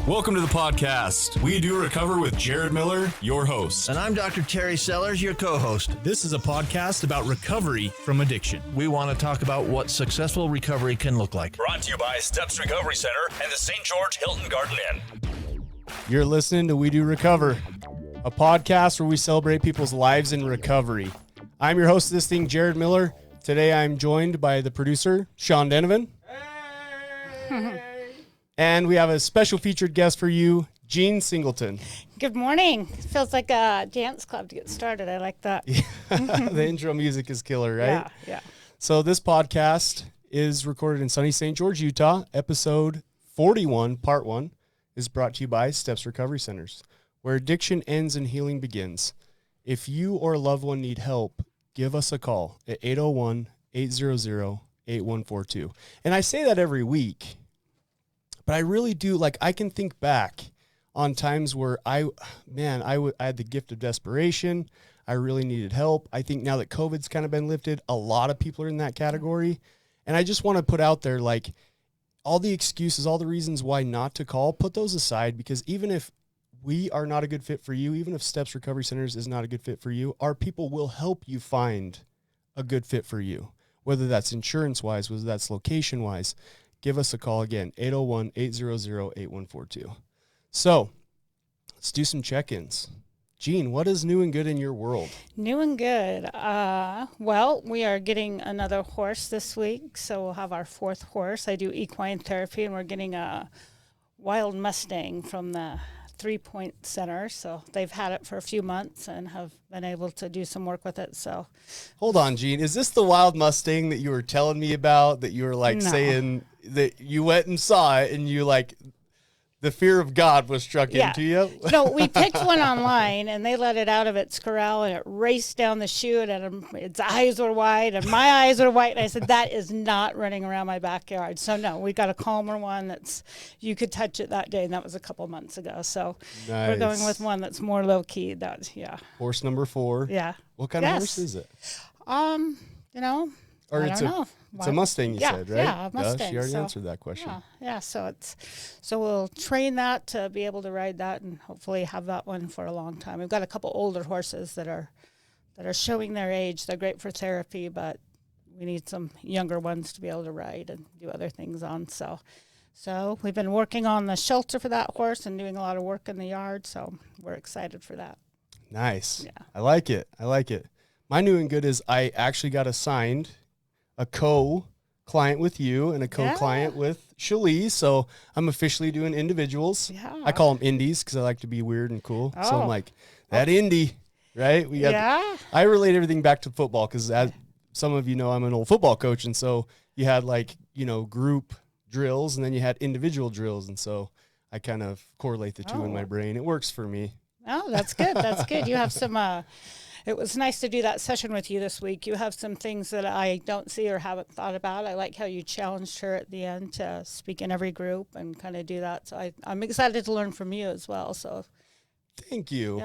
Welcome to the podcast. We Do Recover with Jared Miller, your host. And I'm Dr. Terry Sellers, your co-host. This is a podcast about recovery from addiction. We want to talk about what successful recovery can look like. Brought to you by Steps Recovery Center and the St. George Hilton Garden Inn. You're listening to We Do Recover, a podcast where we celebrate people's lives in recovery. I'm your host of this thing, Jared Miller. Today I'm joined by the producer, Sean Denovan. Hey. And we have a special featured guest for you, Jean Singleton. Good morning. It feels like a dance club to get started. I like that. The intro music is killer, right? Yeah. So this podcast is recorded in sunny St. George, Utah. Episode 41, part 1, is brought to you by Steps Recovery Centers, where addiction ends and healing begins. If you or a loved one need help, give us a call at 801-800-8142. And I say that every week, but I really do. Like, I can think back on times where I had the gift of desperation. I really needed help. I think now that COVID's kind of been lifted, a lot of people are in that category. And I just want to put out there, like, all the excuses, all the reasons why not to call, put those aside, because even if we are not a good fit for you, even if Steps Recovery Centers is not a good fit for you, our people will help you find a good fit for you, whether that's insurance-wise, whether that's location-wise. Give us a call again, 801-800-8142. So let's do some check-ins. Jean, what is new and good in your world? New and good. Well, we are getting another horse this week, so we'll have our fourth horse. I do equine therapy, and we're getting a wild Mustang from the 3 Point Center. So they've had it for a few months and have been able to do some work with it. So, hold on, Jean. Is this the wild Mustang that you were telling me about, that you were like saying that you went and saw it and you like the fear of God was struck into you? No, we picked one online and they let it out of its corral and it raced down the chute and its eyes were wide and my eyes were white. And I said, that is not running around my backyard. So no, we got a calmer one that's, you could touch it that day. And that was a couple months ago. So We're going with one that's more low key. Horse number 4. Yeah. What kind of horse is it? Or I don't know. It's a Mustang, you said, right? Yeah, a Mustang. She already answered that question. Yeah. So we'll train that to be able to ride that and hopefully have that one for a long time. We've got a couple older horses that are showing their age. They're great for therapy, but we need some younger ones to be able to ride and do other things on. So we've been working on the shelter for that horse and doing a lot of work in the yard. So we're excited for that. Nice. Yeah. I like it. My new and good is I actually got assigned a co-client with you and a co-client with Shalise. So I'm officially doing individuals. Yeah. I call them indies because I like to be weird and cool. Oh. So I'm like, that indie, right? I relate everything back to football because as some of you know, I'm an old football coach. And so you had group drills and then you had individual drills. And so I kind of correlate the two in my brain. It works for me. Oh, that's good. That's good. You have some... It was nice to do that session with you this week. You have some things that I don't see or haven't thought about. I like how you challenged her at the end to speak in every group and kind of do that. So I'm excited to learn from you as well. So, thank you.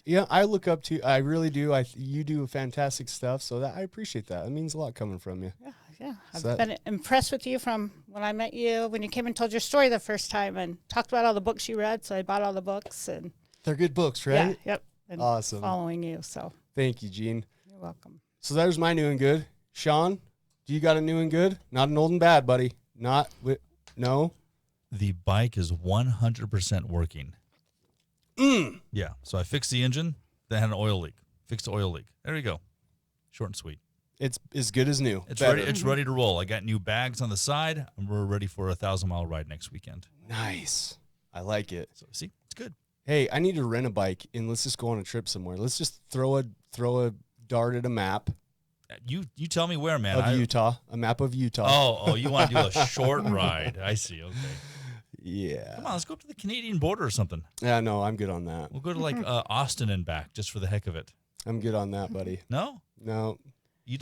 Yeah. I look up to you. I really do. You do fantastic stuff. So I appreciate that. It means a lot coming from you. Yeah. I've been impressed with you from when I met you, when you came and told your story the first time and talked about all the books you read. So I bought all the books and they're good books, right? Yeah. Yep. And awesome. Following you. So. Thank you, Jean. You're welcome. So there's my new and good. Sean, do you got a new and good? Not an old and bad, buddy. No? The bike is 100% working. Yeah. So I fixed the engine. Then had an oil leak. Fixed the oil leak. There you go. Short and sweet. It's as good as new. It's ready. It's ready to roll. I got new bags on the side, and we're ready for a 1,000-mile ride next weekend. Nice. I like it. So see, it's good. Hey, I need to rent a bike and let's just go on a trip somewhere. Let's just throw a dart at a map. You tell me where, man. Of Utah. A map of Utah. Oh, you want to do a short ride. I see. Okay. Yeah. Come on, let's go up to the Canadian border or something. Yeah, no, I'm good on that. We'll go to Austin and back just for the heck of it. I'm good on that, buddy. No? No. You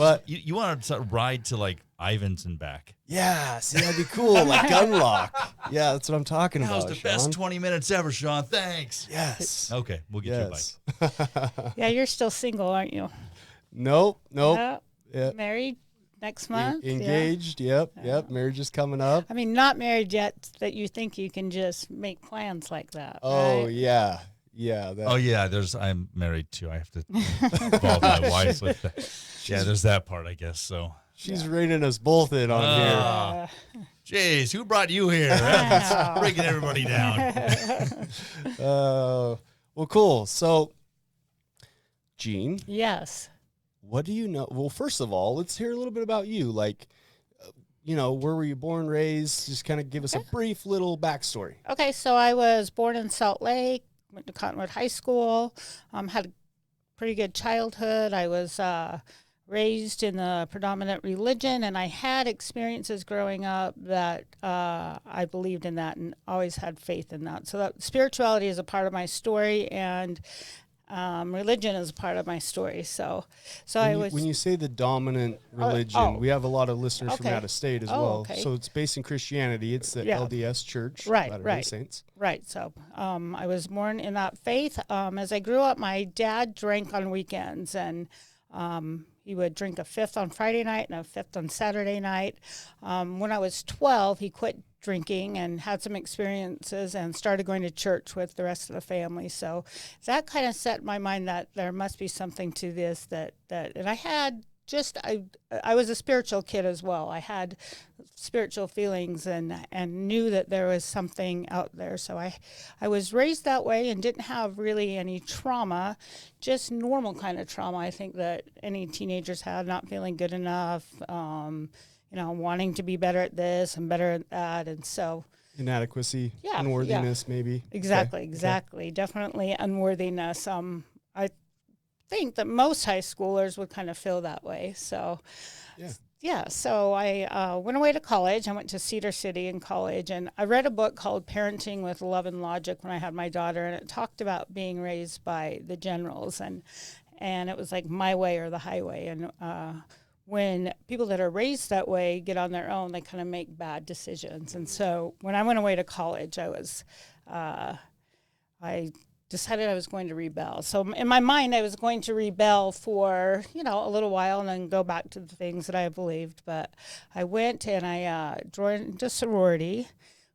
want to ride to Ivans and back. Yeah, see, that'd be cool. Like Gunlock. Yeah, that's what I'm talking about. That was the best 20 minutes ever, Sean. Thanks. Yes. Okay, we'll get you a bike. Yeah, you're still single, aren't you? Nope. Yeah. Married? next month. yeah. Engaged. Yep. Marriage is coming up. I mean, not married yet that you think you can just make plans like that. Oh, right? yeah. Yeah. Oh yeah, I'm married too. I have to involve my wife with that. Yeah, there's that part, I guess. So She's reining us both in on Uh, jeez, who brought you here? know. Breaking everybody down. here. Well, cool. So, Gene, yes. what do you know? Well, first of all, let's hear a little bit about you. Like, where were you born, raised? Just kind of give us a brief little backstory. Okay, so I was born in Salt Lake, went to Cottonwood High School, had a pretty good childhood. I was raised in the predominant religion, and I had experiences growing up that I believed in that and always had faith in that. So that spirituality is a part of my story, and religion is a part of my story. So When you say the dominant religion, we have a lot of listeners from Okay. out of state as Oh, well. okay. So it's based in Christianity. It's the Yeah. LDS Church, Right, Latter-day right. Saints. Right. So I was born in that faith. As I grew up, my dad drank on weekends, and he would drink a fifth on Friday night and a fifth on Saturday night. When I was 12, he quit drinking and had some experiences and started going to church with the rest of the family. So that kind of set in my mind that there must be something to this and I had I was a spiritual kid as well. I had spiritual feelings and knew that there was something out there. So I was raised that way and didn't have really any trauma, just normal kind of trauma. I think that any teenagers had, not feeling good enough, wanting to be better at this and better at that. And so Inadequacy, Yeah, unworthiness, maybe. Exactly. Definitely unworthiness. I think that most high schoolers would kind of feel that way. So, so I went away to college. I went to Cedar City in college, and I read a book called Parenting with Love and Logic when I had my daughter, and it talked about being raised by the generals, and it was like my way or the highway. And when people that are raised that way get on their own, they kind of make bad decisions. And so when I went away to college, I decided I was going to rebel. So in my mind, I was going to rebel for, a little while and then go back to the things that I believed. But I went and I joined a sorority,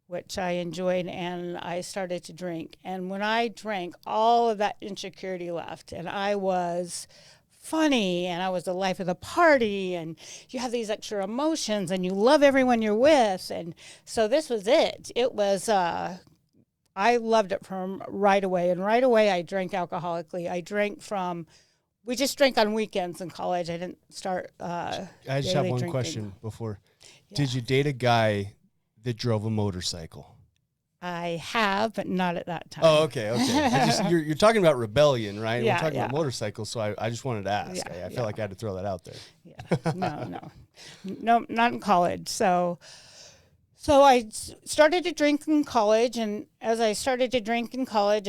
which I enjoyed, and I started to drink. And when I drank, all of that insecurity left, and I was funny, and I was the life of the party, and you have these extra emotions, and you love everyone you're with. And so this was it. It was I loved it from right away. And right away, I drank alcoholically. We just drank on weekends in college. I didn't start I just have daily one drinking. question before. Yeah. Did you date a guy that drove a motorcycle? I have, but not at that time. Oh, okay. You're talking about rebellion, right? Yeah, We're talking about yeah. motorcycles, so I just wanted to ask. Yeah, I felt like I had to throw that out there. Yeah. No, not in college. So I started to drink in college, and as I started to drink in college,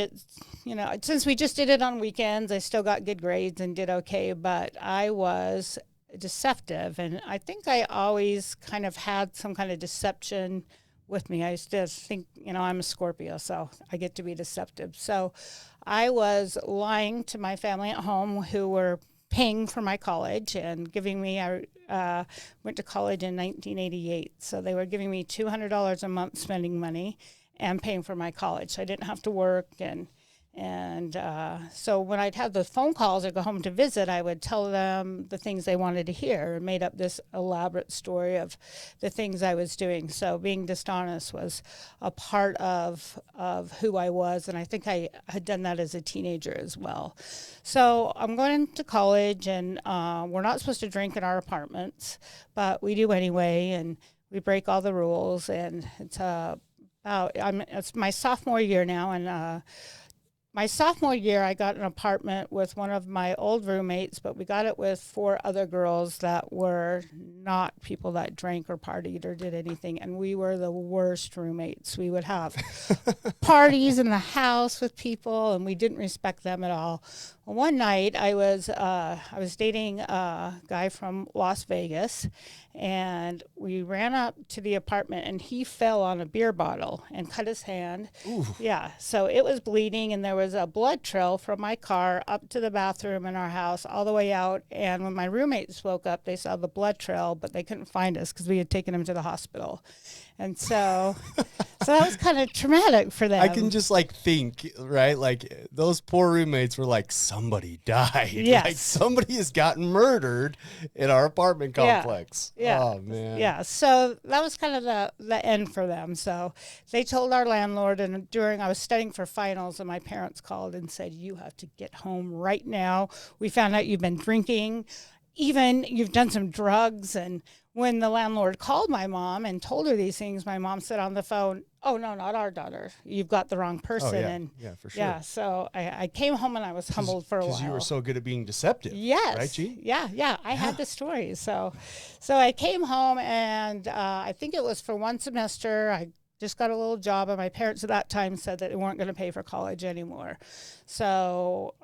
since we just did it on weekends, I still got good grades and did okay, but I was deceptive, and I think I always kind of had some kind of deception with me. I used to think, I'm a Scorpio, so I get to be deceptive. So I was lying to my family at home who were paying for my college and giving me, I went to college in 1988, so they were giving me $200 a month spending money and paying for my college. So I didn't have to work, and so when I'd have the phone calls or go home to visit, I would tell them the things they wanted to hear and made up this elaborate story of the things I was doing. So being dishonest was a part of who I was, and I think I had done that as a teenager as well. So I'm going to college, and we're not supposed to drink in our apartments, but we do anyway, and we break all the rules, and it's my sophomore year now, and my sophomore year, I got an apartment with one of my old roommates, but we got it with 4 other girls that were not people that drank or partied or did anything, and we were the worst roommates. We would have parties in the house with people, and we didn't respect them at all. Well, one night, I was dating a guy from Las Vegas, and we ran up to the apartment, and he fell on a beer bottle and cut his hand. Ooh. Yeah, so it was bleeding, and there was a blood trail from my car up to the bathroom in our house, all the way out. And when my roommates woke up, they saw the blood trail, but they couldn't find us because we had taken them to the hospital. And so, so that was kind of traumatic for them. I can just like think, right? Like those poor roommates were like, somebody died. Yes. Like somebody has gotten murdered in our apartment complex. Yeah. Oh man. Yeah. So that was kind of the end for them. So they told our landlord, and I was studying for finals, and my parents called and said, "You have to get home right now. We found out you've been drinking. Even you've done some drugs." And when the landlord called my mom and told her these things, my mom said on the phone, "Oh, no, not our daughter. You've got the wrong person." Oh, yeah. And Yeah, for sure. yeah, so I came home and I was humbled for a while. Because you were so good at being deceptive. Yes. Right, G? Yeah. I had the story. So I came home, and I think it was for one semester. I just got a little job, and my parents at that time said that they weren't going to pay for college anymore. So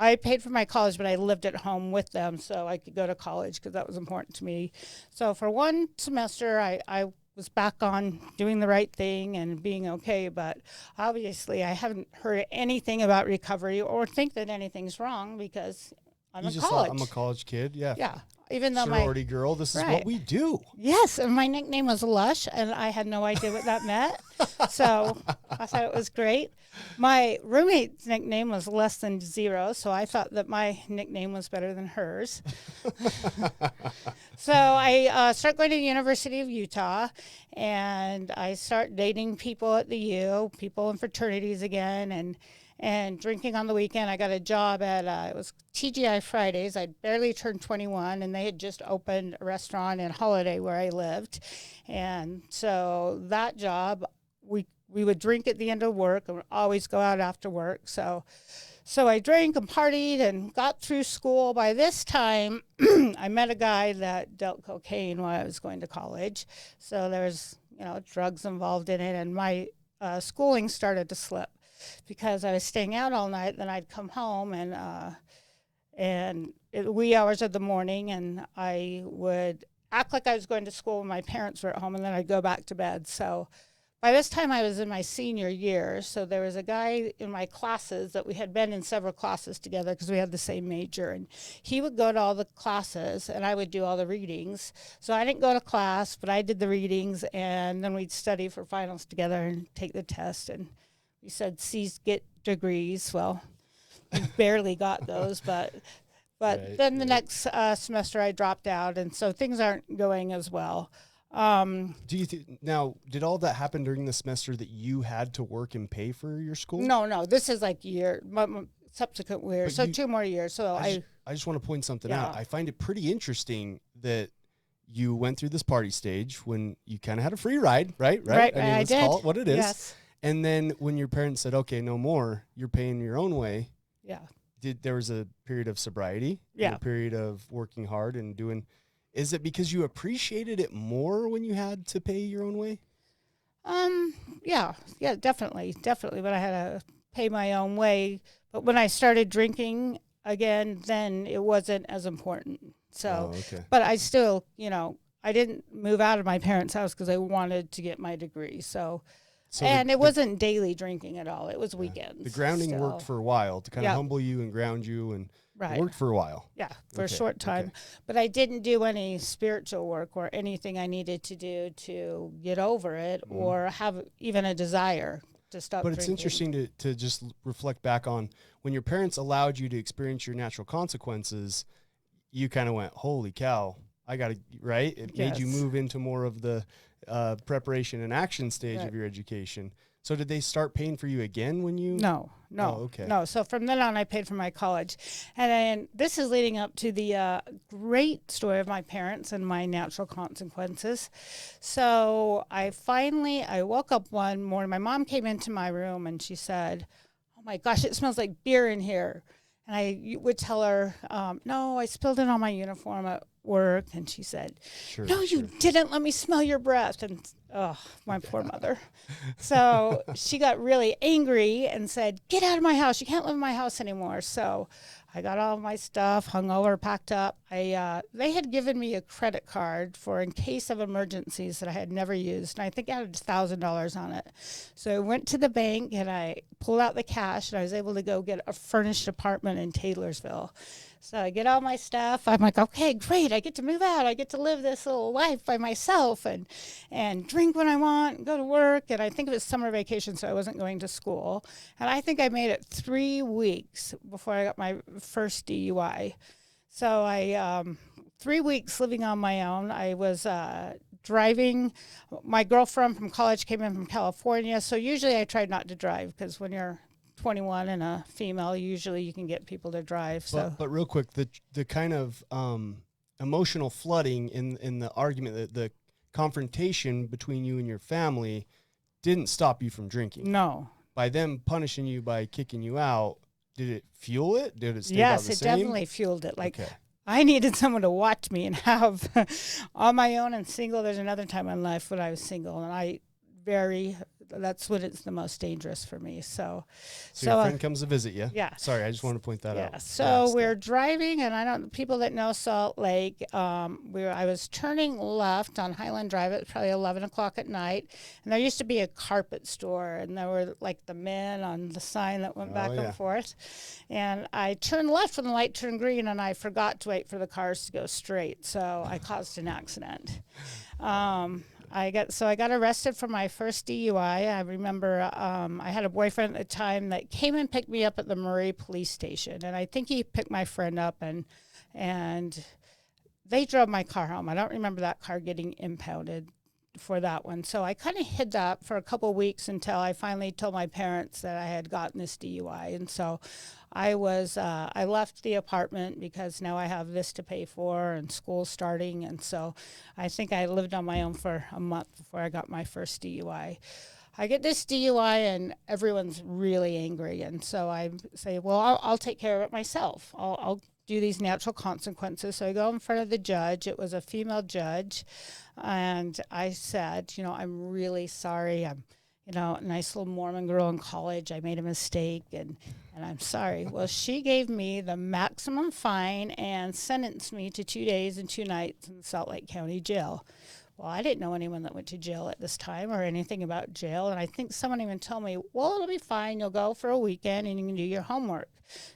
I paid for my college, but I lived at home with them so I could go to college because that was important to me. So for one semester, I was back on doing the right thing and being okay, but obviously I haven't heard anything about recovery or think that anything's wrong because I'm You in just college. thought, I'm a college kid. Yeah. Yeah. Even though Sorority girl. This is what Right. we do. Yes, and my nickname was Lush, and I had no idea what that meant. So I thought it was great. My roommate's nickname was Less Than Zero, so I thought that my nickname was better than hers. So I start going to the University of Utah, and I start dating people at the U, people in fraternities again, and drinking on the weekend. I got a job at, it was TGI Fridays. I'd barely turned 21, and they had just opened a restaurant in Holiday where I lived. And so that job, we would drink at the end of work and would always go out after work. So I drank and partied and got through school. By this time, I met a guy that dealt cocaine while I was going to college. So there's, drugs involved in it, and my schooling started to slip, because I was staying out all night. Then I'd come home and wee hours of the morning, and I would act like I was going to school when my parents were at home, and then I'd go back to bed. So by this time I was in my senior year. So there was a guy in my classes that we had been in several classes together because we had the same major, and he would go to all the classes and I would do all the readings. So I didn't go to class, but I did the readings, and then we'd study for finals together and take the test. And we said C's get degrees. Well, we barely got those, but Right, then the next semester I dropped out, and so things aren't going as well. Do you now, did all that happen during the semester that you had to work and pay for your school? No, this is like subsequent years, But so 2 more years. So I just want to point something Yeah. out. I find it pretty interesting that you went through this party stage when you kind of had a free ride, right? Right, I mean, I let's did. call it what it is. Yes. And then when your parents said, "Okay, no more," you're paying your own way. Yeah. There was a period of sobriety, and Yeah. a period of working hard and doing. Is it because you appreciated it more when you had to pay your own way? Yeah, definitely. But I had to pay my own way. But when I started drinking again, then it wasn't as important. So, Oh, okay. but I still, I didn't move out of my parents' house because I wanted to get my degree. So So it wasn't daily drinking at all. It was weekends. the grounding still. worked for a while to kind of Yeah. humble you and ground you, and Right. it worked for a while. Yeah, for Okay, a short time. okay. But I didn't do any spiritual work or anything I needed to do to get over it or have even a desire to stop But it's drinking. interesting to just reflect back on when your parents allowed you to experience your natural consequences, you kind of went, holy cow, I got to, right? It made you Yes. move into more of the preparation and action stage Right. of your education. So did they start paying for you again when you? No. Oh, okay. No. So from then on, I paid for my college. And then this is leading up to the great story of my parents and my natural consequences. So I woke up one morning. My mom came into my room and she said, "Oh my gosh, it smells like beer in here." And I would tell her, "No, I spilled it on my uniform at work." And she said, Sure. "No, you didn't. Let me smell your breath." Oh, my poor mother. So she got really angry and said, "Get out of my house. You can't live in my house anymore." So I got all of my stuff, hung over, packed up. They had given me a credit card for in case of emergencies that I had never used, and I think I had $1,000 on it. So I went to the bank and I pulled out the cash, and I was able to go get a furnished apartment in Taylorsville. So I get all my stuff. I'm like, okay, great. I get to move out. I get to live this little life by myself and drink when I want, and go to work. And I think it was summer vacation, so I wasn't going to school. And I think I made it 3 weeks before I got my first DUI. So 3 weeks living on my own. I was driving. My girlfriend from college came in from California. So usually I tried not to drive because when you're 21 and a female, usually you can get people to drive. So, but real quick, the kind of emotional flooding in the argument, the confrontation between you and your family didn't stop you from drinking. No. By them punishing you by kicking you out, did it fuel it? Did it stay Yes, about the it same? definitely fueled it. Like, Okay. I needed someone to watch me and have on my own and single. There's another time in life when I was single, and that's when it's the most dangerous for me. So your friend comes to visit you. yeah. Sorry, I just wanted to point that out. So we're driving, and people that know Salt Lake, I was turning left on Highland Drive. It was probably 11 o'clock at night, and there used to be a carpet store, and there were like the men on the sign that went back and forth. And I turned left when the light turned green, and I forgot to wait for the cars to go straight, so I caused an accident. I got arrested for my first DUI. I remember I had a boyfriend at the time that came and picked me up at the Murray police station, and I think he picked my friend up and they drove my car home. I don't remember that car getting impounded for that one. So I kind of hid that for a couple of weeks until I finally told my parents that I had gotten this DUI. And so I left the apartment because now I have this to pay for and school starting. And so I think I lived on my own for a month before I got my first DUI. I get this DUI and everyone's really angry. And so I say, well, I'll take care of it myself. I'll do these natural consequences. So I go in front of the judge. It was a female judge. And I said, I'm really sorry. I'm, a nice little Mormon girl in college. I made a mistake and I'm sorry. Well, she gave me the maximum fine and sentenced me to 2 days and 2 nights in the Salt Lake County Jail. Well, I didn't know anyone that went to jail at this time or anything about jail. And I think someone even told me, well, it'll be fine. You'll go for a weekend and you can do your homework.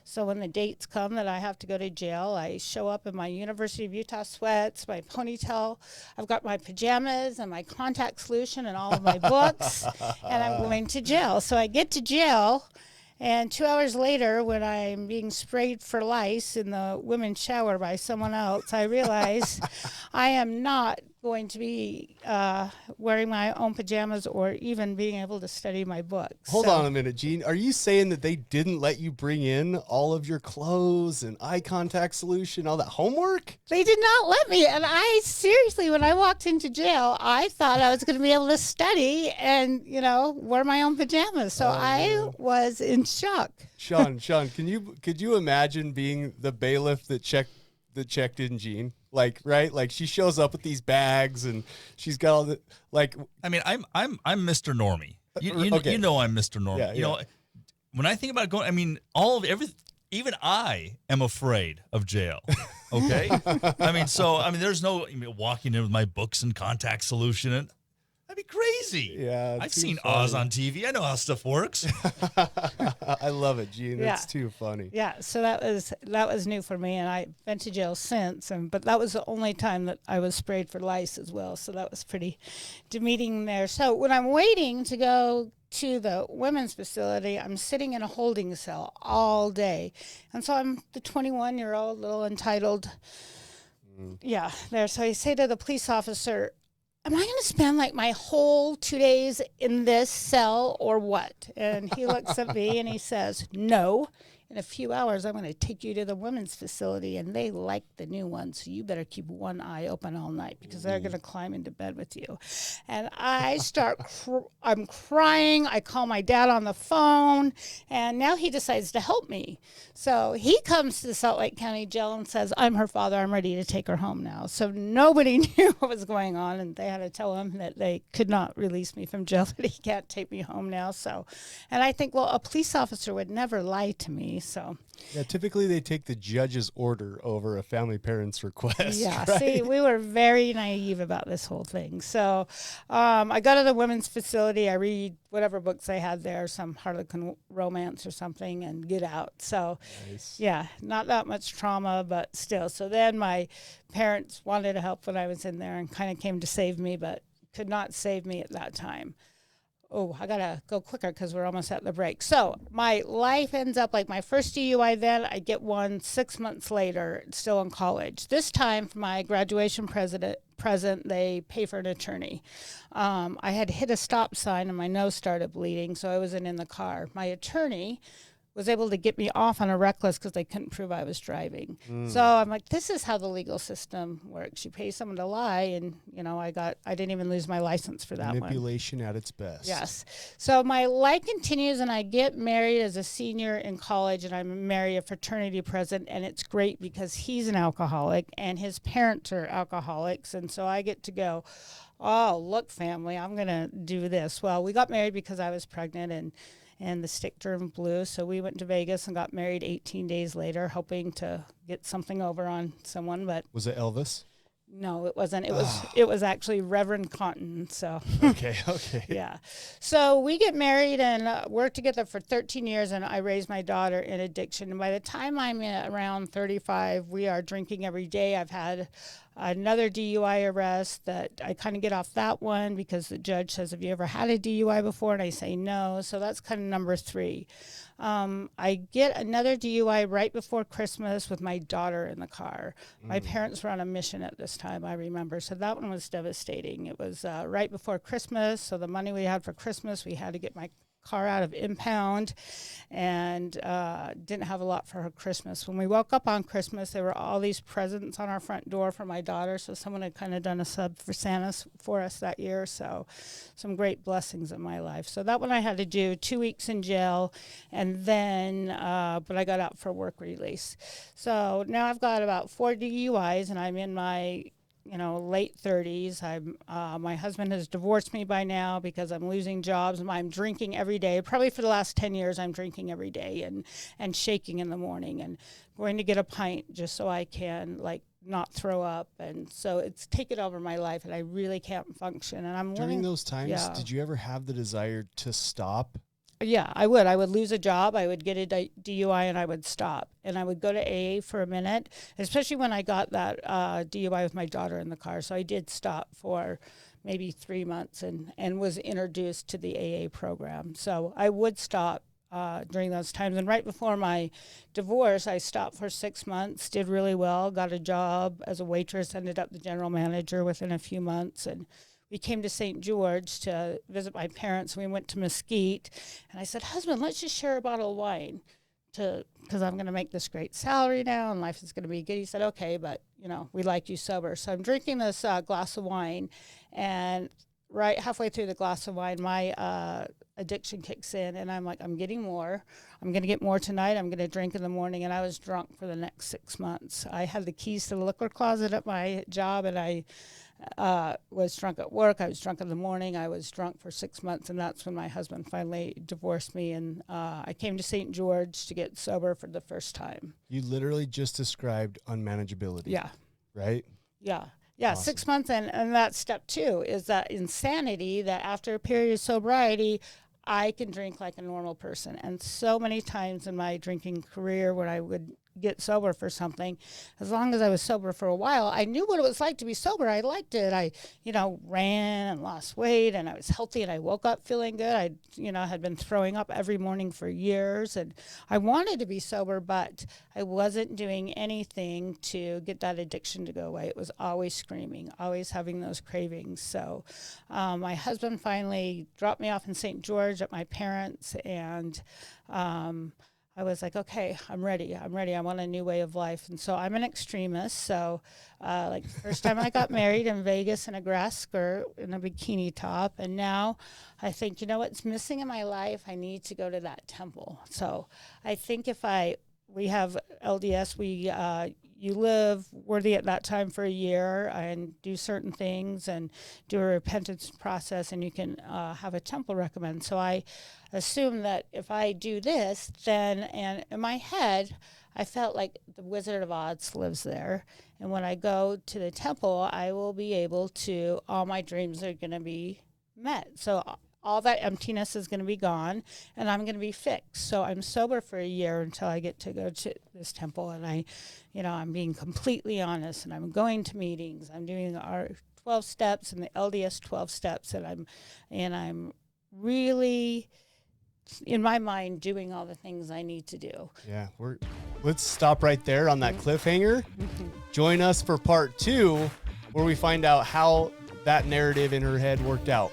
So when the dates come that I have to go to jail, I show up in my University of Utah sweats, my ponytail. I've got my pajamas and my contact solution and all of my books, and I'm going to jail. So I get to jail. And 2 hours later, when I'm being sprayed for lice in the women's shower by someone else, I realize I am not going to be wearing my own pajamas or even being able to study my books. Hold on a minute, Gene. Are you saying that they didn't let you bring in all of your clothes and eye contact solution, all that homework? They did not let me. And I seriously, when I walked into jail, I thought I was going to be able to study and, wear my own pajamas. So I was in shock. Sean, could you imagine being the bailiff that checked in Gene? Like, right? Like she shows up with these bags and she's got all the I mean, I'm Mr. Normie. Okay. You know I'm Mr. Normie. Yeah, you know, when I think about going, I mean, even I am afraid of jail. Okay? There's no walking in with my books and contact solution and that'd be crazy. Yeah. I've seen funny. Oz on TV. I know how stuff works. I love it, Gene. Yeah. It's too funny. Yeah, so that was new for me, and I've been to jail since. But that was the only time that I was sprayed for lice as well. So that was pretty demeaning there. So when I'm waiting to go to the women's facility, I'm sitting in a holding cell all day, and so I'm the 21-year-old little entitled. Yeah, there. So I say to the police officer, am I going to spend like my whole 2 days in this cell or what? And he looks at me and he says, no. in a few hours, I'm going to take you to the women's facility, and they like the new one, so you better keep one eye open all night because they're going to climb into bed with you. And I start, I'm crying. I call my dad on the phone, and now he decides to help me. So he comes to the Salt Lake County Jail and says, I'm her father. I'm ready to take her home now. So nobody knew what was going on, and they had to tell him that they could not release me from jail, that he can't take me home now. So, and I think, well, a police officer would never lie to me. So, Yeah, typically they take the judge's order over a family parent's request. yeah, right? see, we were very naive about this whole thing. So I go to the women's facility. I read whatever books they had there, some Harlequin romance or something, and get out. So, Nice. yeah, not that much trauma, but still. So then my parents wanted to help when I was in there and kind of came to save me, but could not save me at that time. Oh, I got to go quicker because we're almost at the break. So my life ends up like my first DUI, then I get one 6 months later, still in college. This time for my graduation present, they pay for an attorney. I had hit a stop sign and my nose started bleeding, so I wasn't in the car. My attorney was able to get me off on a reckless because they couldn't prove I was driving. So I'm like, this is how the legal system works. You pay someone to lie, and I didn't even lose my license for that one. Manipulation at its best. Yes. So my life continues, and I get married as a senior in college, and I marry a fraternity president, and it's great because he's an alcoholic and his parents are alcoholics, and so I get to go, oh, look, family, I'm going to do this. Well, we got married because I was pregnant, and the stick turned blue, so we went to Vegas and got married 18 days later, hoping to get something over on someone, but Was it Elvis? no, it wasn't. It was actually Reverend Cotton. So Okay. yeah. So we get married and work together for 13 years, and I raised my daughter in addiction. And by the time I'm around 35, we are drinking every day. I've had another DUI arrest that I kind of get off that one because the judge says, have you ever had a DUI before? And I say no. So that's kind of number 3. I get another DUI right before Christmas with my daughter in the car. My parents were on a mission at this time, I remember. So that one was devastating. It was right before Christmas. So the money we had for Christmas, we had to get my car out of impound, and didn't have a lot for her Christmas. When we woke up on Christmas, there were all these presents on our front door for my daughter. So someone had kind of done a sub for Santa for us that year. So some great blessings in my life. So that one I had to do 2 weeks in jail, and then, but I got out for work release. So now I've got about 4 DUIs, and I'm in my late 30s. My husband has divorced me by now because I'm losing jobs. I'm drinking every day. Probably for the last 10 years, I'm drinking every day and shaking in the morning and going to get a pint just so I can not throw up. And so it's taken over my life, and I really can't function. And I'm During those times, yeah. did you ever have the desire to stop? Yeah, I would. I would lose a job. I would get a DUI and I would stop. And I would go to AA for a minute, especially when I got that DUI with my daughter in the car. So I did stop for maybe 3 months and was introduced to the AA program. So I would stop during those times. And right before my divorce, I stopped for 6 months, did really well, got a job as a waitress, ended up the general manager within a few months, and we came to St. George to visit my parents. We went to Mesquite, and I said, husband, let's just share a bottle of wine because I'm going to make this great salary now and life is going to be good. He said, okay, but, we like you sober. So I'm drinking this glass of wine, and right halfway through the glass of wine, my addiction kicks in, and I'm like, I'm getting more. I'm going to get more tonight. I'm going to drink in the morning, and I was drunk for the next 6 months. I had the keys to the liquor closet at my job, and I was drunk at work. I was drunk in the morning. I was drunk for 6 months, and that's when my husband finally divorced me, and I came to St. George to get sober for the first time. You literally just described unmanageability. Yeah. Right? Yeah. Yeah, Awesome. 6 months, and that's step 2 is that insanity that after a period of sobriety, I can drink like a normal person. And so many times in my drinking career when I would get sober for something, as long as I was sober for a while, I knew what it was like to be sober. I liked it. I, ran and lost weight, and I was healthy, and I woke up feeling good. I, had been throwing up every morning for years, and I wanted to be sober, but I wasn't doing anything to get that addiction to go away. It was always screaming, always having those cravings. So my husband finally dropped me off in St. George at my parents', and I was like, okay, I'm ready. I want a new way of life. And so I'm an extremist. So like first time I got married in Vegas in a grass skirt and a bikini top. And now I think, you know what's missing in my life? I need to go to that temple. So I think we have LDS, you live worthy at that time for a year and do certain things and do a repentance process, and you can have a temple recommend. So I assume that if I do this, then, and in my head, I felt like the Wizard of Oz lives there. And when I go to the temple, I will be able to, all my dreams are going to be met. So all that emptiness is going to be gone, and I'm going to be fixed. So I'm sober for a year until I get to go to this temple, and I'm being completely honest, and I'm going to meetings. I'm doing our 12 steps and the LDS 12 steps, and I'm really, in my mind, doing all the things I need to do. Yeah, let's stop right there on that cliffhanger. Join us for part 2, where we find out how that narrative in her head worked out.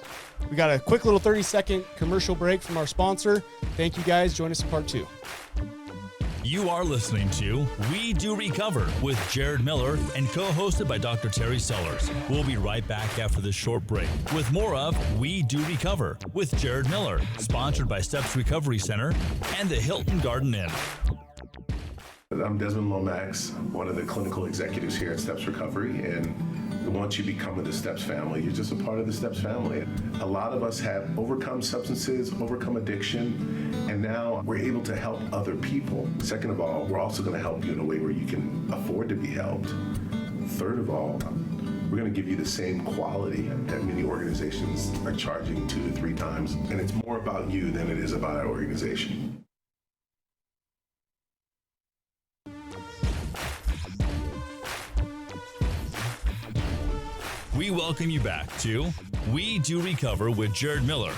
We got a quick little 30-second commercial break from our sponsor. Thank you guys. Join us in part 2. You are listening to We Do Recover with Jared Miller and co-hosted by Dr. Terry Sellers. We'll be right back after this short break with more of We Do Recover with Jared Miller, sponsored by Steps Recovery Center and the Hilton Garden Inn. I'm Desmond Lomax, one of the clinical executives here at Steps Recovery, and once you become in the Steps family, you're just a part of the Steps family. A lot of us have overcome substances, overcome addiction, and now we're able to help other people. Second of all, we're also going to help you in a way where you can afford to be helped. Third of all, we're going to give you the same quality that many organizations are charging 2 to 3 times, and it's more about you than it is about our organization. We welcome you back to We Do Recover with Jared Miller,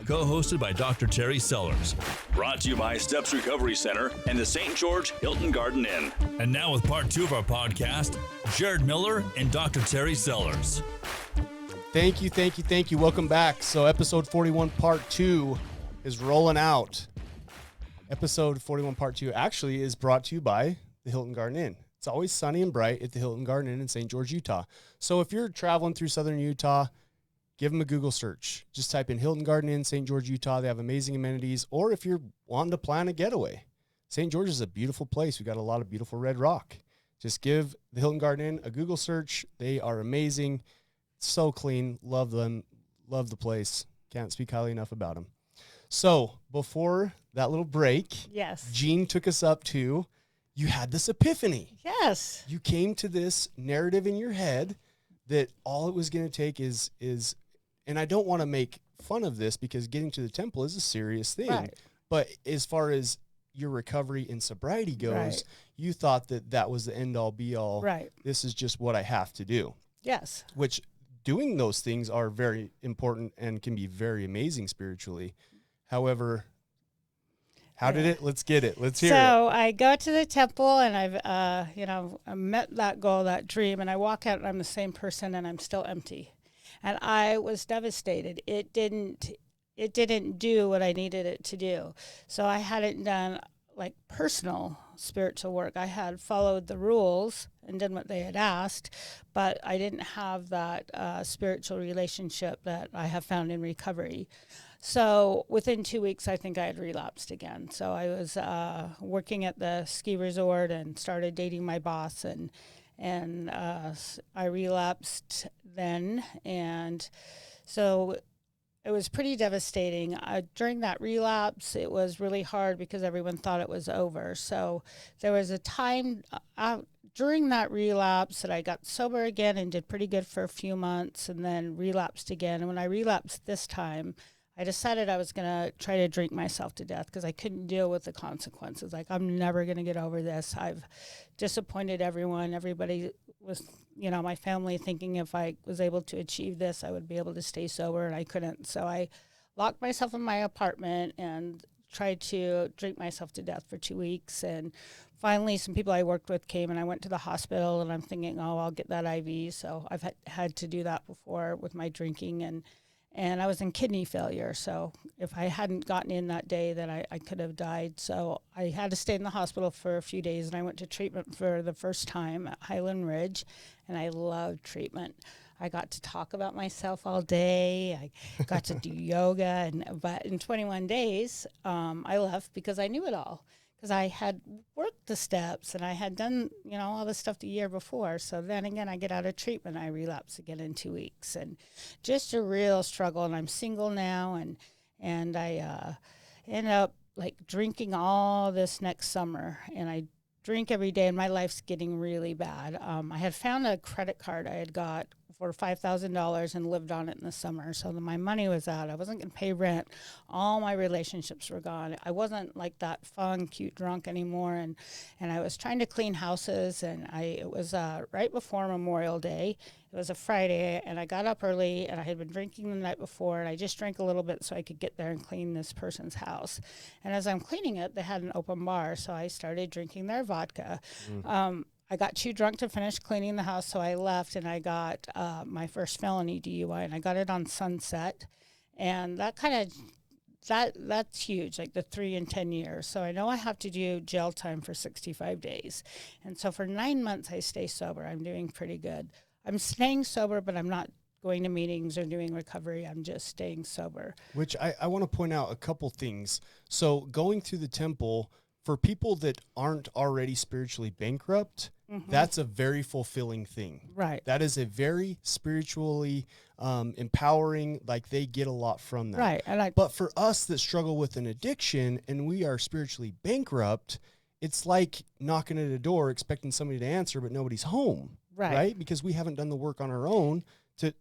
co-hosted by Dr. Terry Sellers. Brought to you by Steps Recovery Center and the St. George Hilton Garden Inn. And now with part 2 of our podcast, Jared Miller and Dr. Terry Sellers. Thank you. Welcome back. So episode 41 part 2 is rolling out. Episode 41 part 2 actually is brought to you by the Hilton Garden Inn. It's always sunny and bright at the Hilton Garden Inn in St. George, Utah. So if you're traveling through southern Utah, give them a Google search. Just type in Hilton Garden Inn, St. George, Utah. They have amazing amenities. Or if you're wanting to plan a getaway, St. George is a beautiful place. We got a lot of beautiful red rock. Just give the Hilton Garden Inn a Google search. They are amazing. So clean. Love them. Love the place. Can't speak highly enough about them. So before that little break, Yes. Jean took us up to, you had this epiphany. Yes. You came to this narrative in your head that all it was going to take is, and I don't want to make fun of this because getting to the temple is a serious thing. Right. But as far as your recovery and sobriety goes, Right. you thought that was the end all be all. Right. This is just what I have to do, Yes. which doing those things are very important and can be very amazing spiritually. However, how did it? Let's get it. Let's hear it. So I go to the temple and I've, I met that goal, that dream, and I walk out and I'm the same person and I'm still empty. And I was devastated. It didn't do what I needed it to do. So I hadn't done like personal spiritual work. I had followed the rules and done what they had asked, but I didn't have that spiritual relationship that I have found in recovery. So within 2 weeks, I think I had relapsed again. So I was working at the ski resort and started dating my boss, and I relapsed then. And so it was pretty devastating. During that relapse, it was really hard because everyone thought it was over. So there was a time during that relapse that I got sober again and did pretty good for a few months, and then relapsed again. And when I relapsed this time, I decided I was going to try to drink myself to death because I couldn't deal with the consequences. Like, I'm never going to get over this. I've disappointed everyone. Everybody was, my family thinking if I was able to achieve this, I would be able to stay sober, and I couldn't. So I locked myself in my apartment and tried to drink myself to death for 2 weeks. And finally, some people I worked with came, and I went to the hospital, and I'm thinking, I'll get that IV. So I've had to do that before with my drinking, and I was in kidney failure. So if I hadn't gotten in that day, then I could have died. So I had to stay in the hospital for a few days, and I went to treatment for the first time at Highland Ridge, and I loved treatment. I got to talk about myself all day. I got to do yoga, but in 21 days, I left because I knew it all. Because I had worked the steps and I had done, all the stuff the year before. So then again, I get out of treatment, I relapse again in 2 weeks, and just a real struggle. And I'm single now, and I end up like drinking all this next summer, and I drink every day, and my life's getting really bad. I had found a credit card I had got for $5,000 and lived on it in the summer. So my money was out. I wasn't going to pay rent. All my relationships were gone. I wasn't like that fun, cute drunk anymore. And I was trying to clean houses, and it was right before Memorial Day. It was a Friday, and I got up early, and I had been drinking the night before, and I just drank a little bit so I could get there and clean this person's house. And as I'm cleaning it, they had an open bar, so I started drinking their vodka. I got too drunk to finish cleaning the house, so I left, and I got my first felony DUI, and I got it on Sunset. And that's huge, like the 3 and 10 years. So I know I have to do jail time for 65 days. And so for 9 months, I stay sober. I'm doing pretty good. I'm staying sober, but I'm not going to meetings or doing recovery. I'm just staying sober. Which I want to point out a couple things. So going through the temple, for people that aren't already spiritually bankrupt, that's a very fulfilling thing. Right. That is a very spiritually empowering, like they get a lot from that. Right. But for us that struggle with an addiction and we are spiritually bankrupt, it's like knocking at a door expecting somebody to answer, but nobody's home. Right. Because we haven't done the work on our own to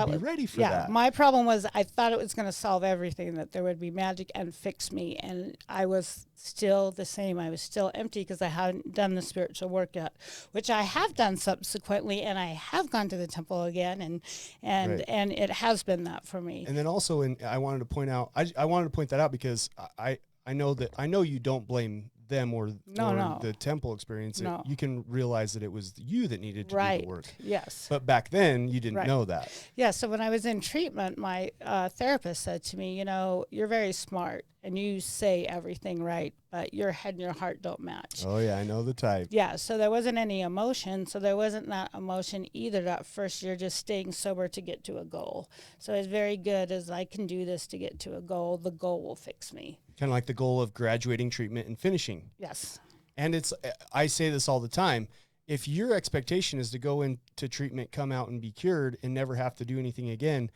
be ready for that. My problem was I thought it was going to solve everything, that there would be magic and fix me. And I was still the same. I was still empty because I hadn't done the spiritual work yet, which I have done subsequently. And I have gone to the temple again. And it has been that for me. And then also, I wanted to point out, I wanted to point that out because I know you don't blame them or the temple experience. No. You can realize that it was you that needed to do the work. Yes. But back then you didn't know that. Yeah. So when I was in treatment, my therapist said to me, you're very smart and you say everything right, but your head and your heart don't match. Oh yeah, I know the type. Yeah. So there wasn't any emotion. So there wasn't that emotion either. That first you're just staying sober to get to a goal. So it's very good as I can do this to get to a goal. The goal will fix me. Kind of like the goal of graduating treatment and finishing. Yes. And I say this all the time. If your expectation is to go into treatment, come out and be cured and never have to do anything again,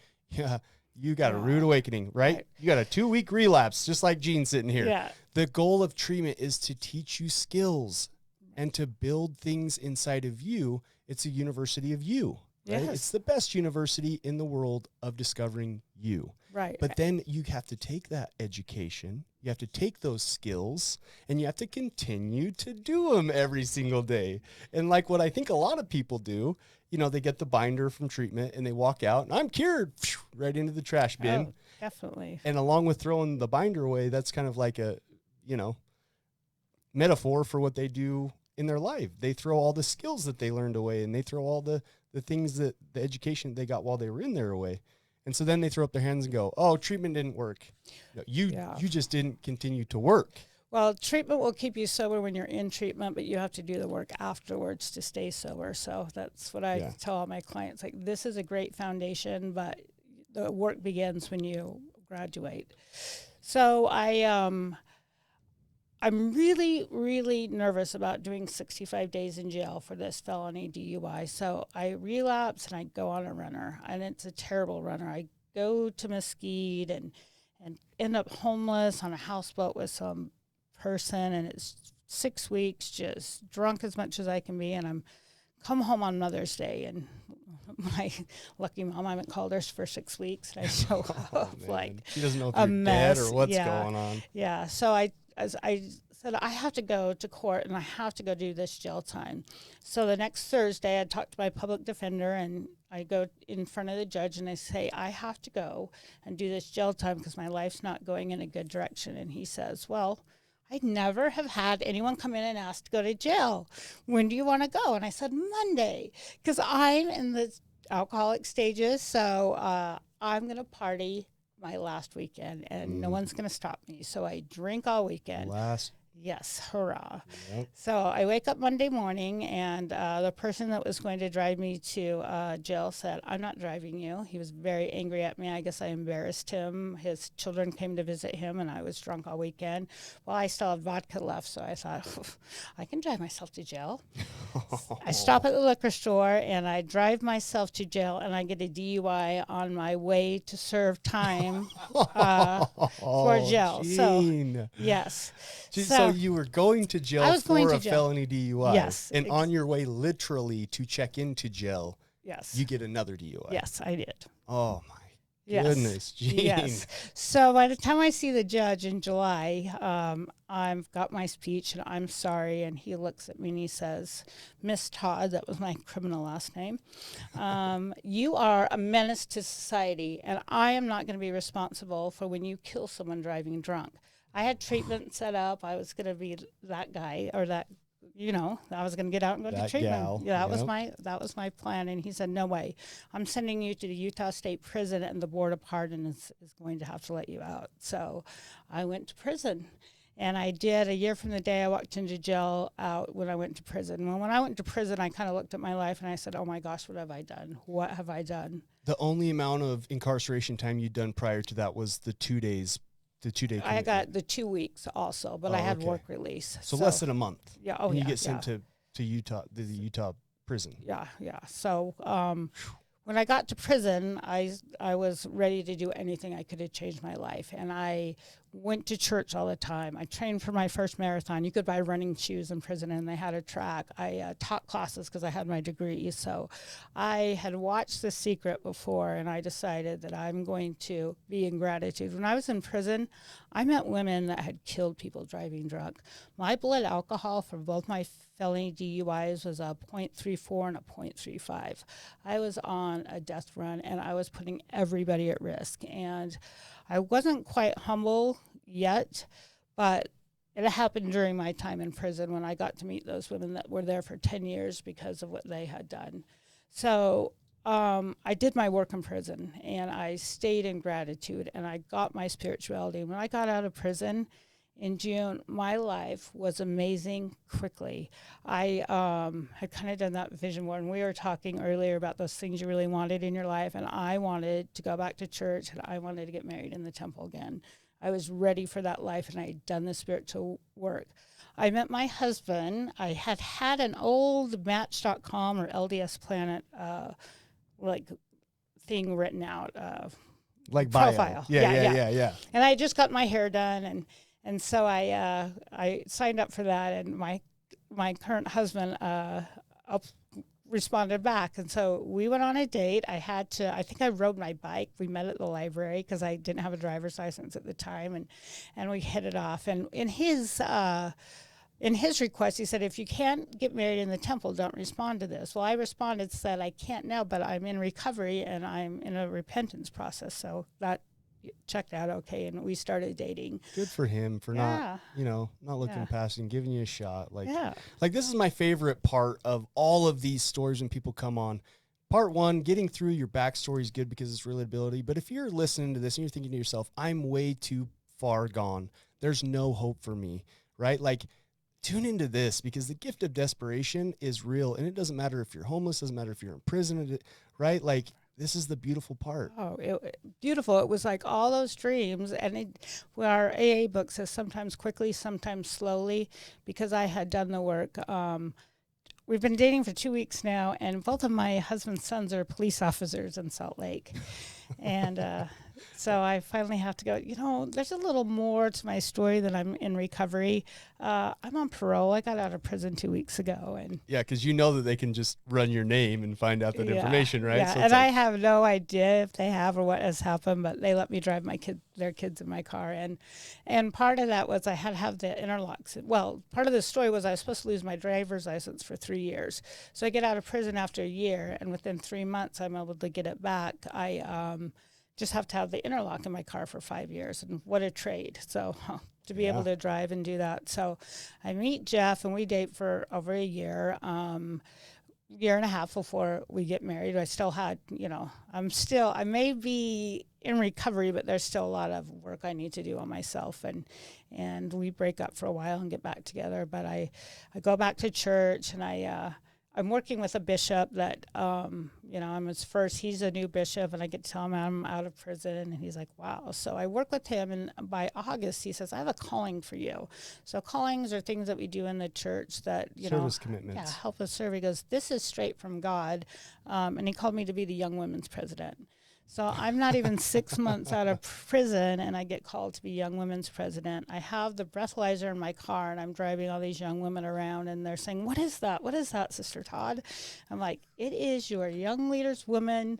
you got a rude awakening, right? You got a 2-week relapse, just like Gene sitting here. Yeah. The goal of treatment is to teach you skills and to build things inside of you. It's a university of you. Right? Yes. It's the best university in the world of discovering you. Right. But then you have to take that education, you have to take those skills, and you have to continue to do them every single day. And like what I think a lot of people do, they get the binder from treatment and they walk out and I'm cured, right into the trash bin. Oh, definitely. And along with throwing the binder away, that's kind of like a, metaphor for what they do in their life. They throw all the skills that they learned away, and they throw all the things that the education they got while they were in there away. And so then they throw up their hands and go, oh, treatment didn't work. You just didn't continue to work. Well, treatment will keep you sober when you're in treatment, but you have to do the work afterwards to stay sober. So that's what I tell all my clients. Like, this is a great foundation, but the work begins when you graduate. So I'm really, really nervous about doing 65 days in jail for this felony DUI. So I relapse and I go on a runner, and it's a terrible runner. I go to Mesquite and end up homeless on a houseboat with some person, and it's 6 weeks just drunk as much as I can be, and I'm come home on Mother's Day, and my lucky mom, I haven't called her for 6 weeks, and I show up like she doesn't know if a you're mess. dead or what's going on. Yeah, so I said, I have to go to court and I have to go do this jail time. So the next Thursday, I talk to my public defender and I go in front of the judge and I say, I have to go and do this jail time because my life's not going in a good direction. And he says, well, I never have had anyone come in and ask to go to jail. When do you want to go? And I said, Monday, because I'm in the alcoholic stages. So I'm going to party my last weekend, and no one's going to stop me. So I drink all weekend. Yes, hurrah. Yep. So I wake up Monday morning, and the person that was going to drive me to jail said, I'm not driving you. He was very angry at me. I guess I embarrassed him. His children came to visit him, and I was drunk all weekend. Well, I still had vodka left, so I thought, I can drive myself to jail. I stop at the liquor store, and I drive myself to jail, and I get a DUI on my way to serve time for jail. Gene. So, yes. So you were going to jail I was going for to a jail. felony DUI. Yes. And on your way literally to check into jail, Yes. you get another DUI. Yes, I did. Oh, my Yes. goodness, Gene. Yes. So by the time I see the judge in July, I've got my speech and I'm sorry. And he looks at me and he says, Miss Todd, that was my criminal last name, you are a menace to society, and I am not going to be responsible for when you kill someone driving drunk. I had treatment set up. I was going to be that guy or that, I was going to get out and go to That treatment. gal. Yeah, Yep. that was my plan. And he said, no way. I'm sending you to the Utah State Prison, and the Board of Pardon is going to have to let you out. So I went to prison. And I did a year from the day I walked into jail out when I went to prison. When I went to prison, I kind of looked at my life and I said, oh my gosh, what have I done? What have I done? The only amount of incarceration time you'd done prior to that was the 2 days, the 2 day I commitment. got the 2 weeks also, but I had okay. work release. So less than a month. Yeah. Oh, and you yeah, get sent to Utah, the Utah prison. Yeah. So when I got to prison, I was ready to do anything I could to change my life. And I went to church all the time. I trained for my first marathon. You could buy running shoes in prison, and they had a track. I taught classes because I had my degree. So I had watched The Secret before, and I decided that I'm going to be in gratitude. When I was in prison, I met women that had killed people driving drunk. My blood alcohol for both my felony DUIs was a 0.34 and a 0.35. I was on a death run, and I was putting everybody at risk. And I wasn't quite humble yet, but it happened during my time in prison when I got to meet those women that were there for 10 years because of what they had done. So I did my work in prison, and I stayed in gratitude, and I got my spirituality. When I got out of prison in June, my life was amazing quickly. I had kind of done that vision board, and we were talking earlier about those things you really wanted in your life, and I wanted to go back to church, and I wanted to get married in the temple again. I was ready for that life, and I had done the spiritual work. I met my husband. I had an old Match.com or LDS Planet thing written out. Like bio. Profile. Yeah. And I just got my hair done, and so I signed up for that, and my current husband responded back, and so we went on a date. I think I rode my bike. We met at the library because I didn't have a driver's license at the time, and we hit it off. And in his request, he said, if you can't get married in the temple, don't respond to this. Well, I responded, said, I can't now, but I'm in recovery and I'm in a repentance process. So that checked out okay, and we started dating. Good for him for not looking past and giving you a shot. Like this is my favorite part of all of these stories when people come on. Part one, getting through your backstory is good because it's relatability. But if you're listening to this and you're thinking to yourself, I'm way too far gone, there's no hope for me, right? Like, tune into this because the gift of desperation is real, and it doesn't matter if you're homeless, doesn't matter if you're in prison, right? Like, this is the beautiful part. Oh, beautiful. It was like all those dreams. And our AA book says sometimes quickly, sometimes slowly, because I had done the work. We've been dating for 2 weeks now, and both of my husband's sons are police officers in Salt Lake. And so I finally have to go, there's a little more to my story than I'm in recovery. I'm on parole. I got out of prison 2 weeks ago. And yeah, because you know that they can just run your name and find out that information, right? Yeah, so and I have no idea if they have or what has happened, but they let me drive their kids in my car. And part of that was I had to have the interlocks. Well, part of the story was I was supposed to lose my driver's license for 3 years. So I get out of prison after a year, and within 3 months I'm able to get it back. I just have to have the interlock in my car for 5 years, and what a trade. So to be able to drive and do that. So I meet Jeff, and we date for over a year. year and a half before we get married. I still had, I may be in recovery, but there's still a lot of work I need to do on myself. And we break up for a while and get back together. But I go back to church, and I'm working with a bishop that, I'm his first. He's a new bishop, and I get to tell him I'm out of prison, and he's like, wow. So I work with him, and by August, he says, I have a calling for you. So callings are things that we do in the church that, service commitments. Yeah, help us serve. He goes, this is straight from God. And he called me to be the Young Women's president. So I'm not even 6 months out of prison, and I get called to be Young Women's president. I have the breathalyzer in my car, and I'm driving all these young women around, and they're saying, what is that? What is that, Sister Todd? I'm like, it is your young leaders, women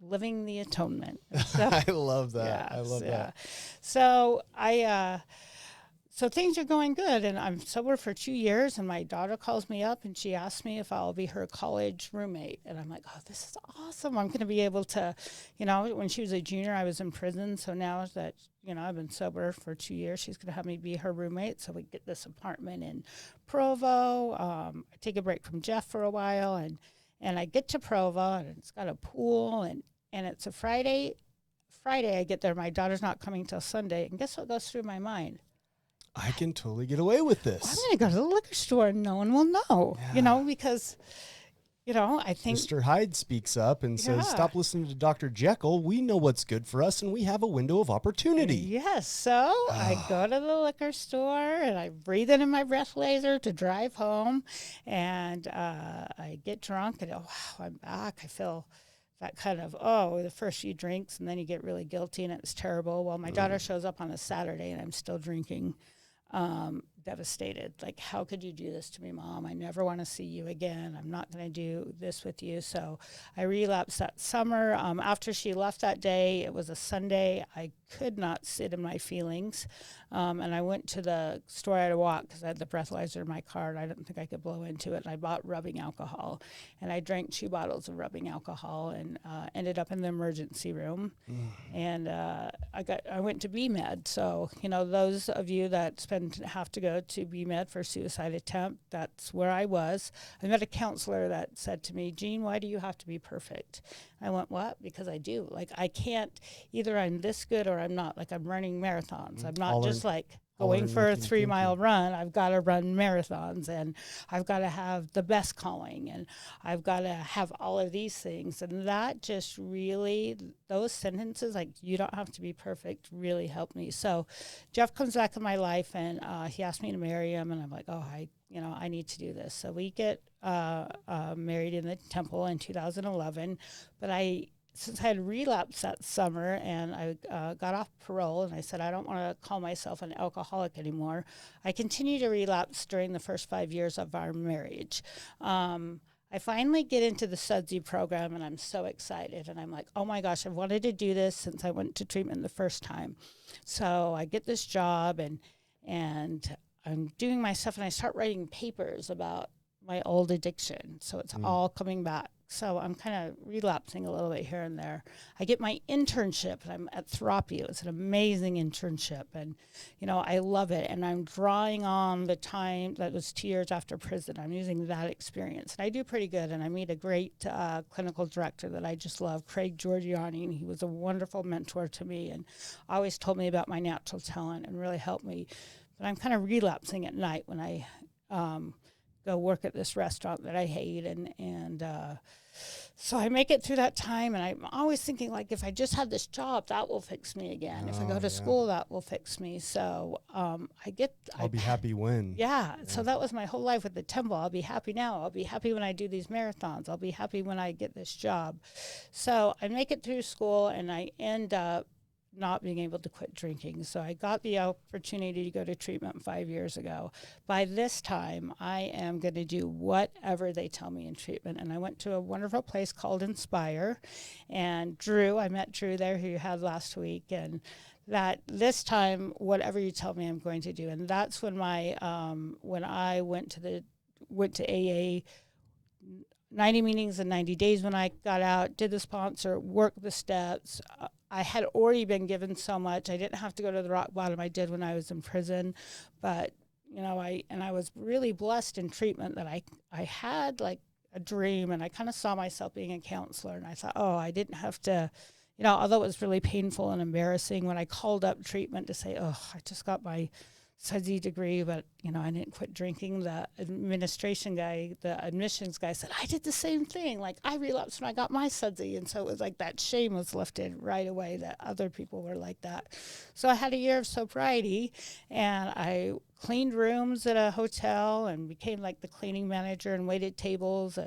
living the atonement. So, I love that. Yes, I love that. So so things are going good, and I'm sober for 2 years, and my daughter calls me up, and she asks me if I'll be her college roommate. And I'm like, oh, this is awesome. I'm going to be able to, when she was a junior, I was in prison. So now that, I've been sober for 2 years, she's going to have me be her roommate. So we get this apartment in Provo. I take a break from Jeff for a while, and I get to Provo, and it's got a pool, and it's a Friday. Friday I get there. My daughter's not coming till Sunday. And guess what goes through my mind? I can totally get away with this. I'm going to go to the liquor store and no one will know, because, I think. Mr. Hyde speaks up and says, stop listening to Dr. Jekyll. We know what's good for us, and we have a window of opportunity. Yes. So I go to the liquor store, and I breathe it in my breathalyzer to drive home. And I get drunk, and wow, I'm back. I feel that kind of, the first few drinks, and then you get really guilty, and it's terrible. Well, my daughter shows up on a Saturday, and I'm still drinking. Devastated. Like, how could you do this to me, Mom? I never want to see you again. I'm not going to do this with you. So I relapsed that summer. After she left that day, it was a Sunday. I could not sit in my feelings. And I went to the store. I had to walk because I had the breathalyzer in my car, and I didn't think I could blow into it. And I bought rubbing alcohol, and I drank 2 bottles of rubbing alcohol, and ended up in the emergency room. And I went to BMed. So, those of you that have to go to BMed for suicide attempt, that's where I was. I met a counselor that said to me, Jean, why do you have to be perfect? I went, what? Because I do. Like, I can't, either I'm this good or I'm not. Like, I'm running marathons. I'm not just going for a 3-mile run. I've got to run marathons, and I've got to have the best calling, and I've got to have all of these things. And that just really, those sentences, like, you don't have to be perfect, really helped me. So Jeff comes back in my life, and he asked me to marry him, and I'm like, I need to do this. So we get married in the temple in 2011, but since I had relapsed that summer, and I got off parole, and I said, I don't want to call myself an alcoholic anymore. I continued to relapse during the first 5 years of our marriage. I finally get into the Sudsy program, and I'm so excited. And I'm like, oh my gosh, I've wanted to do this since I went to treatment the first time. So I get this job, and I'm doing my stuff, and I start writing papers about my old addiction. So it's all coming back. So I'm kind of relapsing a little bit here and there. I get my internship, and I'm at Thropio. It's an amazing internship, and, I love it. And I'm drawing on the time that was 2 years after prison. I'm using that experience, and I do pretty good. And I meet a great clinical director that I just love, Craig Giorgiani, and he was a wonderful mentor to me, and always told me about my natural talent and really helped me. But I'm kind of relapsing at night when I go work at this restaurant that I hate, and so I make it through that time, and I'm always thinking, like, if I just had this job, that will fix me again. If I go to school, that will fix me. So I'll be happy when. Yeah. So that was my whole life with the temple. I'll be happy now. I'll be happy when I do these marathons. I'll be happy when I get this job. So I make it through school, and I end up not being able to quit drinking. So I got the opportunity to go to treatment 5 years ago. By this time, I am going to do whatever they tell me in treatment. And I went to a wonderful place called Inspire. And I met Drew there, who you had last week. And that this time, whatever you tell me, I'm going to do. And that's when when I went to AA, 90 meetings in 90 days when I got out, did the sponsor, worked the steps. I had already been given so much. I didn't have to go to the rock bottom. I did when I was in prison. But, I was really blessed in treatment that I had, like, a dream, and I kind of saw myself being a counselor, and I thought, oh, I didn't have to, although it was really painful and embarrassing when I called up treatment to say, oh, I just got my SUDSI degree, but, I didn't quit drinking. The admissions guy said, I did the same thing. Like, I relapsed when I got my SUDSI. And so it was like that shame was lifted right away that other people were like that. So I had a year of sobriety, and I cleaned rooms at a hotel and became like the cleaning manager and waited tables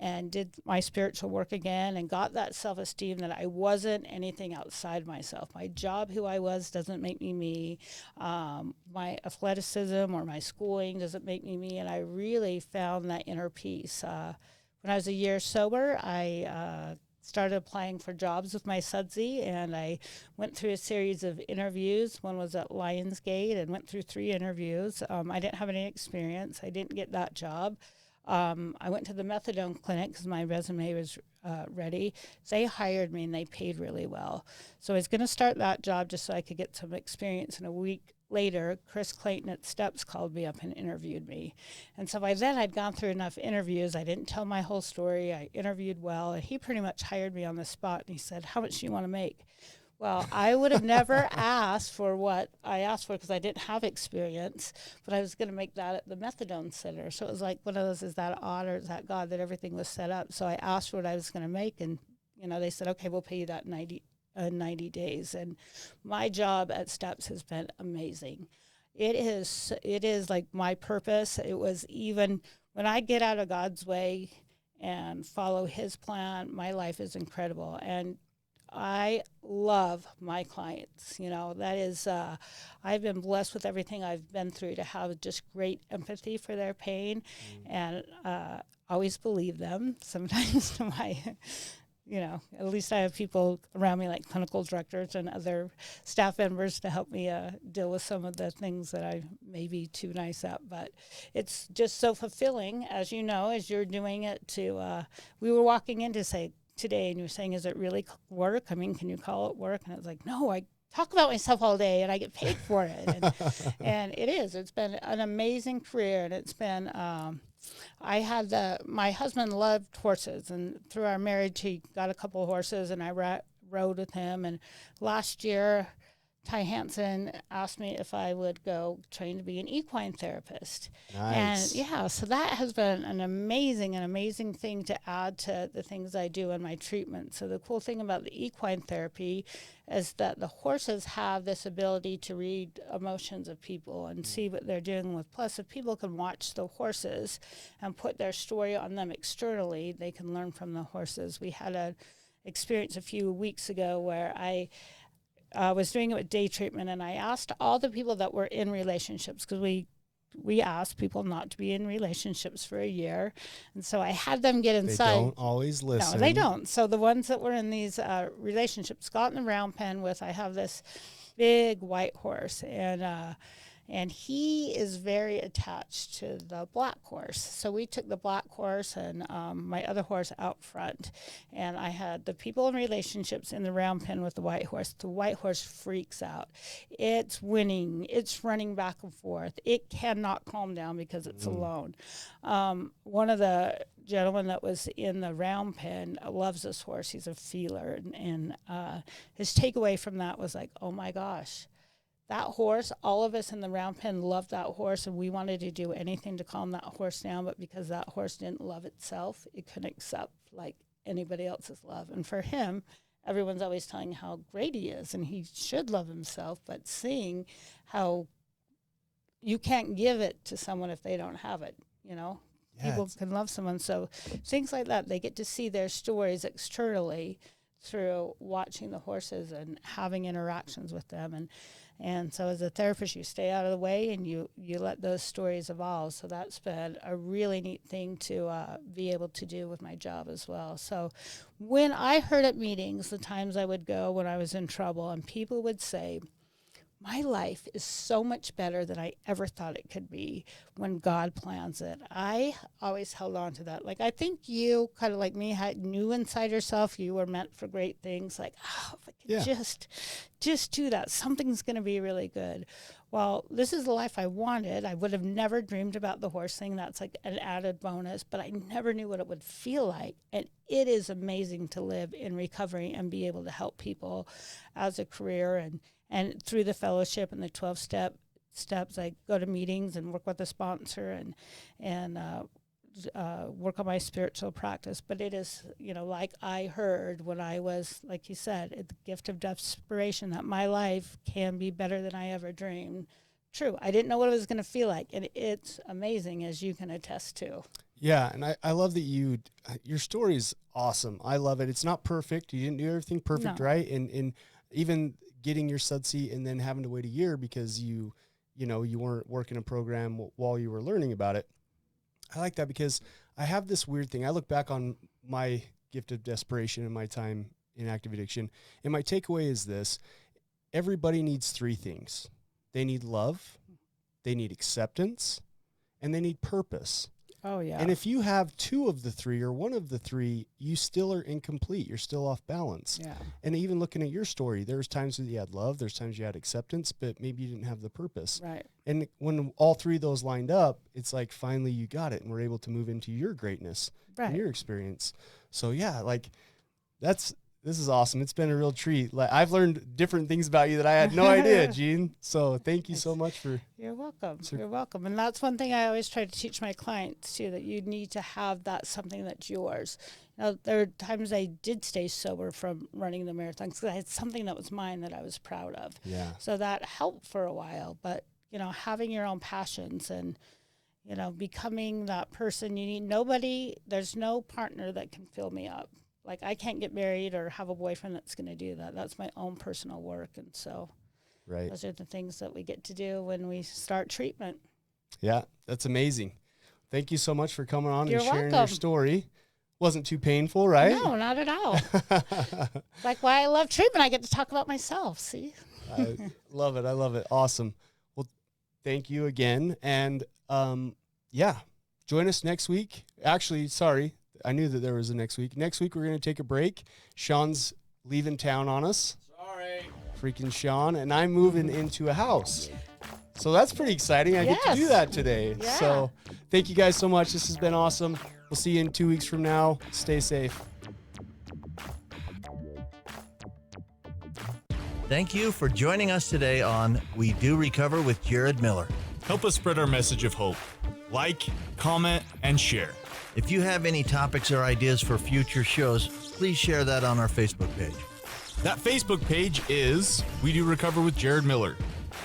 and did my spiritual work again and got that self-esteem that I wasn't anything outside myself. My job, who I was, doesn't make me me. My athleticism or my schooling doesn't make me me. And I really found that inner peace. When I was a year sober, I started applying for jobs with my SUDSI, and I went through a series of interviews. One was at Lionsgate, and went through 3 interviews. I didn't have any experience. I didn't get that job. I went to the methadone clinic because my resume was ready. They hired me, and they paid really well. So I was going to start that job just so I could get some experience. And a week later, Chris Clayton at Steps called me up and interviewed me. And so by then I'd gone through enough interviews. I didn't tell my whole story. I interviewed well, and he pretty much hired me on the spot. And he said, how much do you want to make? Well, I would have never asked for what I asked for because I didn't have experience, but I was going to make that at the methadone center. So it was like one of those, is that odd or is that God that everything was set up? So I asked for what I was going to make, and, they said, okay, we'll pay you that 90 days. And my job at Steps has been amazing. It is like my purpose. It was, even when I get out of God's way and follow his plan, my life is incredible. And I love my clients. That is, I've been blessed with everything I've been through to have just great empathy for their pain, and always believe them. Sometimes to my, at least I have people around me like clinical directors and other staff members to help me deal with some of the things that I may be too nice at. But it's just so fulfilling, as as you're doing it we were walking in to say, today, and you're saying, is it really work? I mean, can you call it work? And it's like, no, I talk about myself all day and I get paid for it. And, and it is. It's been an amazing career. And it's been, my husband loved horses. And through our marriage, he got a couple of horses, and I rode with him. And last year, Ty Hansen asked me if I would go train to be an equine therapist. Nice. And so that has been an amazing thing to add to the things I do in my treatment. So the cool thing about the equine therapy is that the horses have this ability to read emotions of people and see what they're dealing with. Plus, if people can watch the horses and put their story on them externally, they can learn from the horses. We had an experience a few weeks ago where I was doing it with day treatment, and I asked all the people that were in relationships, because we asked people not to be in relationships for a year. And so I had them get inside. They don't always listen. No, they don't. So the ones that were in these relationships got in the round pen with, I have this big white horse, and he is very attached to the black horse. So we took the black horse and my other horse out front. And I had the people in relationships in the round pen with the white horse. The white horse freaks out. It's winning. It's running back and forth. It cannot calm down because it's alone. One of the gentlemen that was in the round pen loves this horse. He's a feeler. And his takeaway from that was like, oh my gosh, that horse, all of us in the round pen loved that horse, and we wanted to do anything to calm that horse down, but because that horse didn't love itself, it couldn't accept like anybody else's love. And for him, everyone's always telling how great he is, and he should love himself, but seeing how you can't give it to someone if they don't have it, Yeah, people can love someone. So things like that, they get to see their stories externally through watching the horses and having interactions with them. And so as a therapist, you stay out of the way and you let those stories evolve. So that's been a really neat thing to be able to do with my job as well. So when I heard at meetings, the times I would go when I was in trouble, and people would say, my life is so much better than I ever thought it could be when God plans it. I always held on to that. Like, I think you, kind of like me, knew inside yourself you were meant for great things. Like, oh, if I could just do that, something's going to be really good. well, this is the life I wanted. I would have never dreamed about the horse thing. That's like an added bonus, but I never knew what it would feel like. And it is amazing to live in recovery and be able to help people as a career. And through the fellowship and the 12 steps, I go to meetings and work with a sponsor and work on my spiritual practice. But it is, like I heard when I was, like you said, the gift of desperation, that my life can be better than I ever dreamed. True. I didn't know what it was going to feel like. And it's amazing, as you can attest to. Yeah. And I love that your story is awesome. I love it. It's not perfect. You didn't do everything perfect, No. right? And even getting your subsea and then having to wait a year because you weren't working a program while you were learning about it. I like that because I have this weird thing. I look back on my gift of desperation and my time in active addiction, and my takeaway is this: everybody needs three things. They need love, they need acceptance, and they need purpose. Oh, yeah. And if you have two of the three or one of the three, you still are incomplete. You're still off balance. Yeah. And even looking at your story, there's times that you had love, there's times you had acceptance, but maybe you didn't have the purpose. Right. And when all three of those lined up, it's like finally you got it and we're able to move into your greatness and your experience. So yeah, this is awesome. It's been a real treat. Like, I've learned different things about you that I had no idea, Jean. So thank you so much for. You're welcome. You're welcome. And that's one thing I always try to teach my clients too, that you need to have that something that's yours. There are times I did stay sober from running the marathons because I had something that was mine that I was proud of. Yeah. So that helped for a while. But, having your own passions and, becoming that person you need. There's no partner that can fill me up. Like, I can't get married or have a boyfriend that's going to do that. That's my own personal work. And so those are the things that we get to do when we start treatment. Yeah, that's amazing. Thank you so much for coming on You're and sharing welcome. your story. Wasn't too painful, right? No, not at all. Like why I love treatment. I get to talk about myself. See? I love it. I love it. Awesome. Well, thank you again. And join us next week. Actually, sorry. I knew that there was a next week. Next week, we're going to take a break. Sean's leaving town on us. Sorry. Freaking Sean. And I'm moving into a house. So that's pretty exciting. I get to do that today. Yeah. So thank you guys so much. This has been awesome. We'll see you in 2 weeks from now. Stay safe. Thank you for joining us today on We Do Recover with Jared Miller. Help us spread our message of hope. Like, comment, and share. If you have any topics or ideas for future shows, please share that on our Facebook page. That Facebook page is We Do Recover with Jared Miller.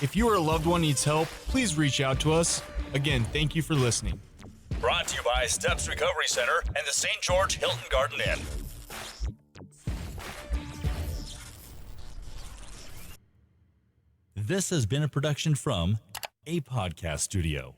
If you or a loved one needs help, please reach out to us. Again, thank you for listening. Brought to you by Steps Recovery Center and the St. George Hilton Garden Inn. This has been a production from A Podcast Studio.